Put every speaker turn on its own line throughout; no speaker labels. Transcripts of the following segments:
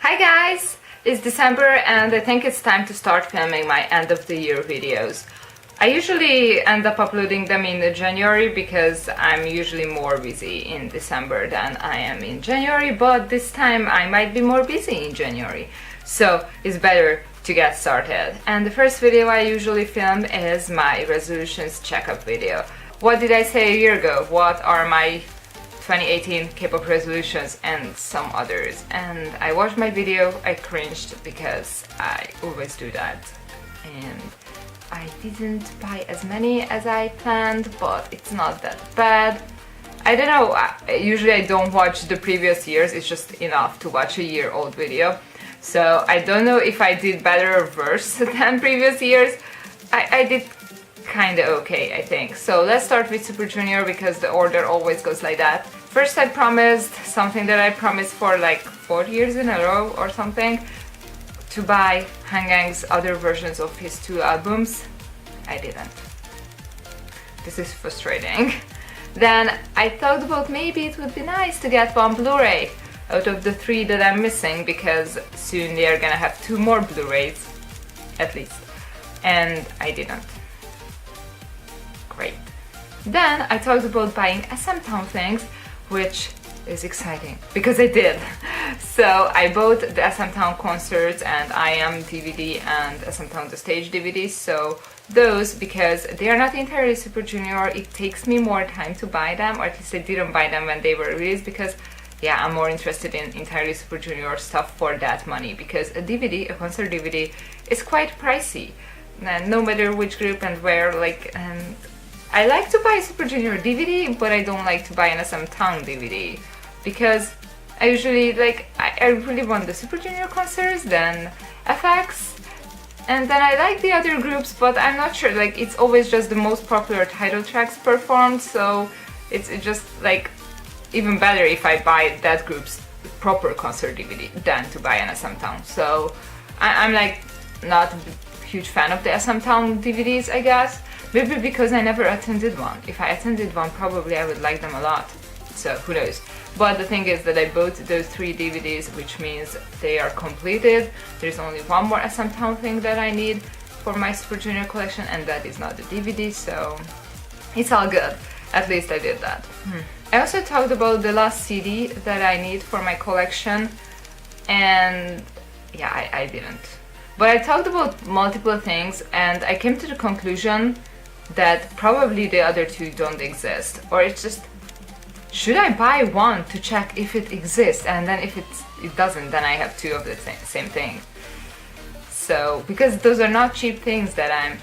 Hi guys! It's December and I think it's time to start filming my end of the year videos. I usually end up uploading them in January because I'm usually more busy in December than I am in January, but this time I might be more busy in January. So it's better to get started. And the first video I usually film is my resolutions checkup video. What did I say a year ago? What are my 2018 Kpop resolutions and some others? And I watched my video, I cringed because I always do that. And I didn't buy as many as I planned, but it's not that bad. I don't know, usually I don't watch the previous years, it's just enough to watch a year-old video. So I don't know if I did better or worse than previous years. I did kinda okay, I think. So let's start with Super Junior because the order always goes like that. First I promised something that I promised for like 4 years in a row or something, to buy Hangang's other versions of his 2 albums. I didn't. This is frustrating. Then I thought about maybe it would be nice to get 1 Blu-ray out of the 3 that I'm missing, because soon they are gonna have 2 more Blu-rays at least, and I didn't. Great. Then I talked about buying SM Town things, which is exciting because I did. So I bought the SM Town concerts and I Am DVD and SM Town The Stage DVD. So those, because they are not entirely Super Junior, it takes me more time to buy them, or at least I didn't buy them when they were released, because yeah, I'm more interested in entirely Super Junior stuff for that money, because a DVD, a concert DVD, is quite pricey, and no matter which group and where, like, and I like to buy Super Junior DVD, but I don't like to buy an SM Town DVD, because I usually, like, I really want the Super Junior concerts, then FX, and then I like the other groups, but I'm not sure, like, it's always just the most popular title tracks performed, so it's just, like, even better if I buy that group's proper concert DVD than to buy an SM Town. So I'm like not a huge fan of the SM Town DVDs, I guess. Maybe because I never attended one. If I attended one, probably I would like them a lot. So who knows. But the thing is that I bought those 3 DVDs, which means they are completed. There's only one more SM Town thing that I need for my Super Junior collection, and that is not the DVD, so it's all good. At least I did that. I also talked about the last CD that I need for my collection, and yeah, I didn't. But I talked about multiple things and I came to the conclusion that probably the other 2 don't exist, or it's just, should I buy one to check if it exists, and then if it doesn't, then I have 2 of the same thing. So, because those are not cheap things that I'm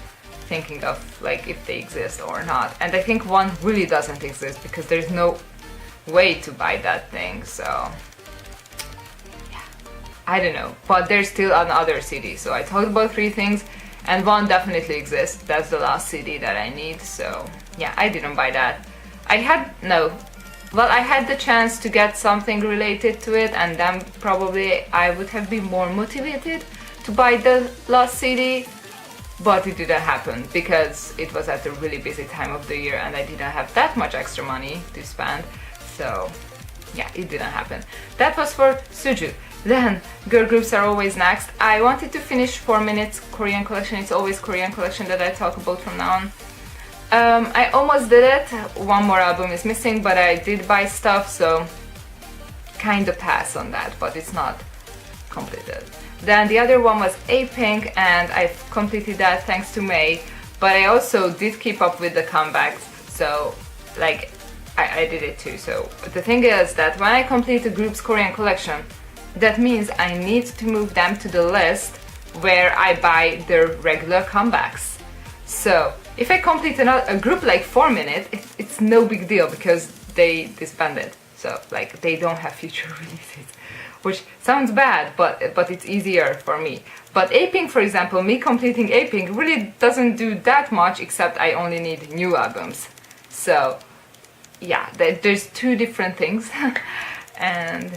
thinking of, like, if they exist or not, and I think one really doesn't exist because there's no way to buy that thing, so yeah, I don't know, but there's still another CD. So I talked about 3 things and one definitely exists. That's the last CD that I need, so yeah, I didn't buy that. I had the chance to get something related to it, and then probably I would have been more motivated to buy the last CD, but it didn't happen because it was at a really busy time of the year and I didn't have that much extra money to spend, so yeah, it didn't happen. That was for Suju. Then girl groups are always next. I wanted to finish 4 Minutes Korean collection. It's always Korean collection that I talk about from now on. I almost did it. 1 more album is missing, but I did buy stuff, so kind of pass on that, but it's not completed. Then the other one was A-Pink, and I've completed that thanks to May, but I also did keep up with the comebacks, so like I did it too. So the thing is that when I complete a group's Korean collection, that means I need to move them to the list where I buy their regular comebacks. So if I complete a group like 4 Minute, it's no big deal because they disbanded, so like they don't have future releases, which sounds bad, but it's easier for me. But A-Pink, for example, me completing A-Pink really doesn't do that much, except I only need new albums. So yeah, there's 2 different things. And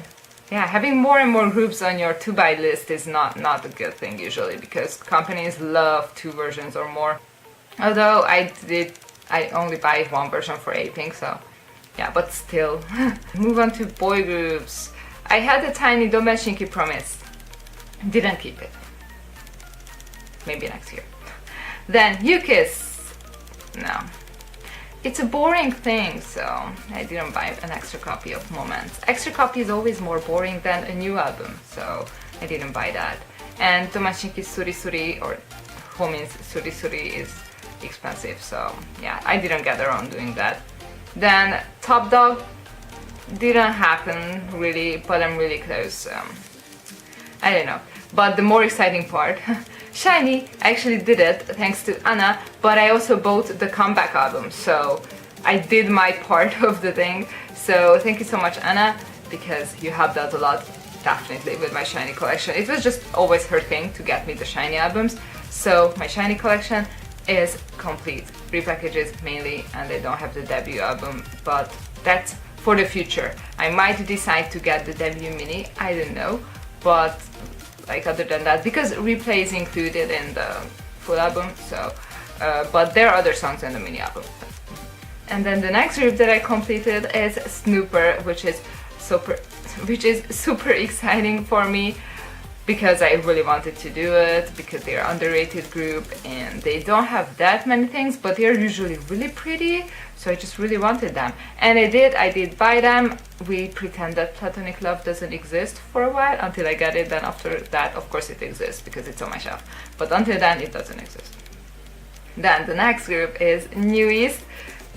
yeah, having more and more groups on your to-buy list is not a good thing usually, because companies love 2 versions or more. Although I only buy 1 version for A-Pink, so yeah, but still. Move on to boy groups. I had a tiny Domeshinki promise Didn't keep it. Maybe next year. Then You Kiss. No. It's a boring thing, so I didn't buy an extra copy of Moments. Extra copy is always more boring than a new album, so I didn't buy that. And Tomashinki Suri Suri, or Homin's Suri Suri, is expensive, so yeah, I didn't get around doing that. Then Top Dog didn't happen really, but I'm really close. I don't know. But the more exciting part, Shiny, I actually did it thanks to Anna, but I also bought the comeback album, so I did my part of the thing. So thank you so much, Anna, because you helped out a lot, definitely, with my Shiny collection. It was just always her thing to get me the Shiny albums, so my Shiny collection is complete. 3 packages mainly, and I don't have the debut album, but that's for the future. I might decide to get the debut mini, I don't know, but like other than that, because replay is included in the full album, so but there are other songs in the mini album. And then the next group that I completed is Snooper, which is super exciting for me, because I really wanted to do it, because they're an underrated group and they don't have that many things, but they're usually really pretty, so I just really wanted them. And I did buy them. We pretend that Platonic Love doesn't exist for a while until I get it, then after that of course it exists because it's on my shelf, but until then it doesn't exist. Then the next group is New East,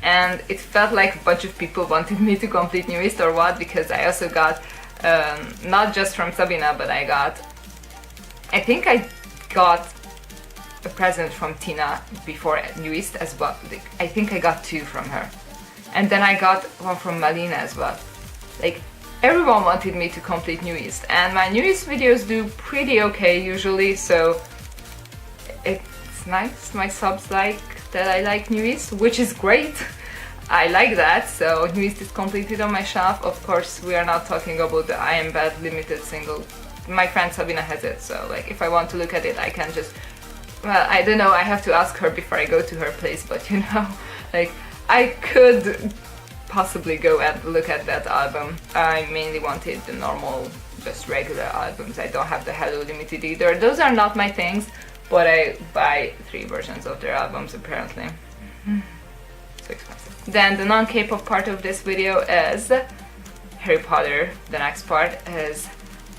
and it felt like a bunch of people wanted me to complete New East or what, because I also got not just from Sabina, but I think I got a present from Tina before New East as well. I think I got 2 from her. And then I got one from Malina as well. Like, everyone wanted me to complete New East, and my New East videos do pretty okay usually, so it's nice. My subs like that I like New East, which is great. I like that, so New East is completed on my shelf. Of course, we are not talking about the I Am Bad limited single. My friend Sabina has it, so like if I want to look at it, I can just, well, I don't know, I have to ask her before I go to her place, but you know, like I could possibly go and look at that album. I mainly wanted the normal, just regular albums. I don't have the Hello Limited either. Those are not my things, but I buy 3 versions of their albums apparently. So expensive. Then the non-K-pop part of this video is Harry Potter. The next part is,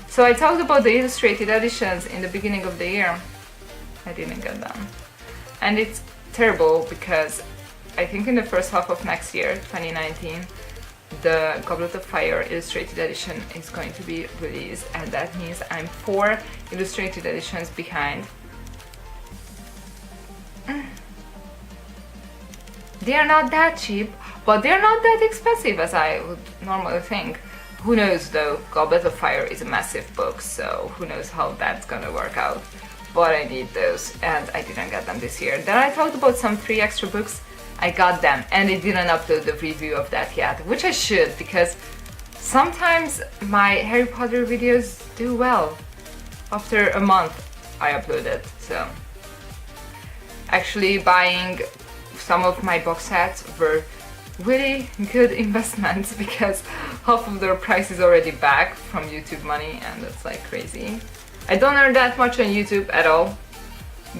so I talked about the illustrated editions in the beginning of the year. I didn't get them. And it's terrible because I think in the first half of next year, 2019, the Goblet of Fire illustrated edition is going to be released, and that means I'm 4 illustrated editions behind. They are not that cheap, but they're not that expensive as I would normally think. Who knows though, Goblet of Fire is a massive book, so who knows how that's gonna work out. But I need those, and I didn't get them this year. Then I talked about some 3 extra books. I got them, and I didn't upload the review of that yet, which I should, because sometimes my Harry Potter videos do well. After a month I upload it, so. Actually buying some of my box sets were really good investments, because half of their price is already back from YouTube money, and that's like crazy. I don't earn that much on YouTube at all,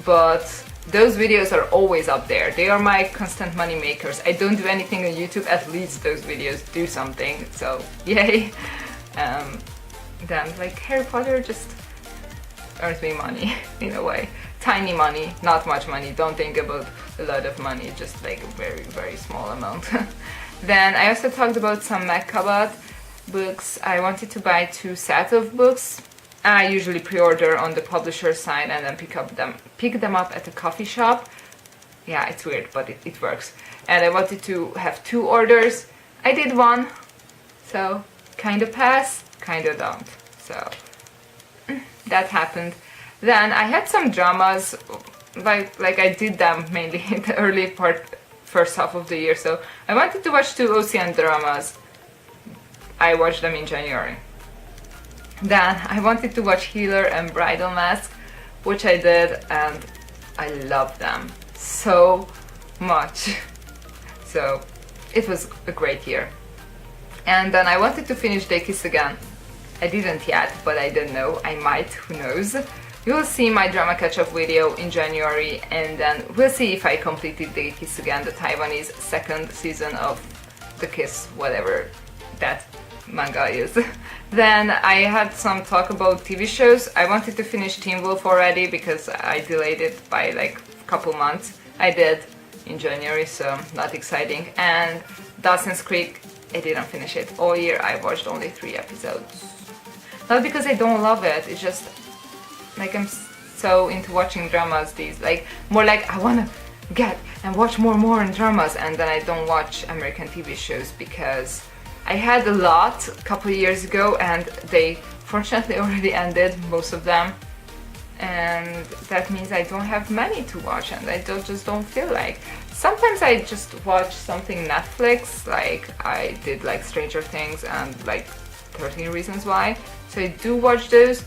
but those videos are always up there. They are my constant money makers. I don't do anything on YouTube, at least those videos do something, so yay. Then like Harry Potter just earns me money in a way. Tiny money, not much money. Don't think about a lot of money, just like a very small amount. Then I also talked about some Maccabat books. I wanted to buy 2 sets of books. I usually pre-order on the publisher side and then pick them up at a coffee shop. Yeah, it's weird, but it works. And I wanted to have 2 orders. I did 1, so kinda pass, kinda don't. So that happened. Then I had some dramas, like I did them mainly in the early first half of the year, so I wanted to watch 2 Ocean dramas. I watched them in January. Then I wanted to watch Healer and Bridal Mask, which I did, and I loved them so much. So it was a great year. And then I wanted to finish They Kiss Again. I didn't yet, but I don't know, I might, who knows. You'll see my drama catch-up video in January, and then we'll see if I completed the Kiss Again, the Taiwanese second season of the Kiss, whatever that manga is. Then I had some talk about TV shows. I wanted to finish Teen Wolf already because I delayed it by like a couple months. I did in January, so not exciting. And Dawson's Creek, I didn't finish it. All year I watched only 3 episodes. Not because I don't love it, it's just like I'm so into watching dramas more like I wanna get and watch more in dramas, and then I don't watch American TV shows because I had a lot a couple of years ago and they fortunately already ended, most of them, and that means I don't have many to watch and I just don't feel like. Sometimes I just watch something Netflix, like I did like Stranger Things and like 13 Reasons Why, so I do watch those.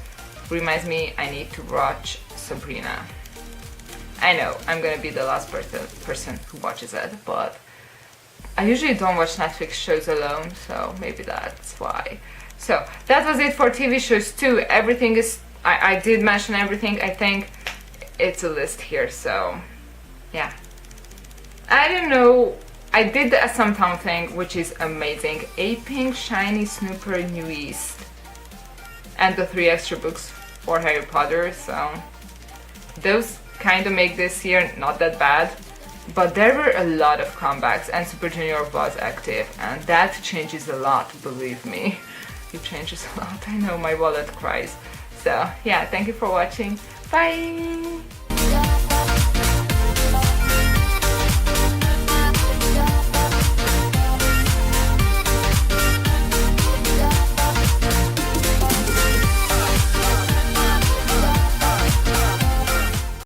Reminds me, I need to watch Sabrina. I know, I'm gonna be the last person who watches it, but I usually don't watch Netflix shows alone, so maybe that's why. So that was it for TV shows too. Everything is, I did mention everything. I think it's a list here, so yeah. I don't know, I did the SM Town thing, which is amazing. Aping Shiny Snooper New East and the 3 extra books for Harry Potter, so those kind of make this year not that bad. But there were a lot of comebacks and Super Junior was active, and that changes a lot, believe me. It changes a lot, I know, my wallet cries. So yeah, thank you for watching, bye!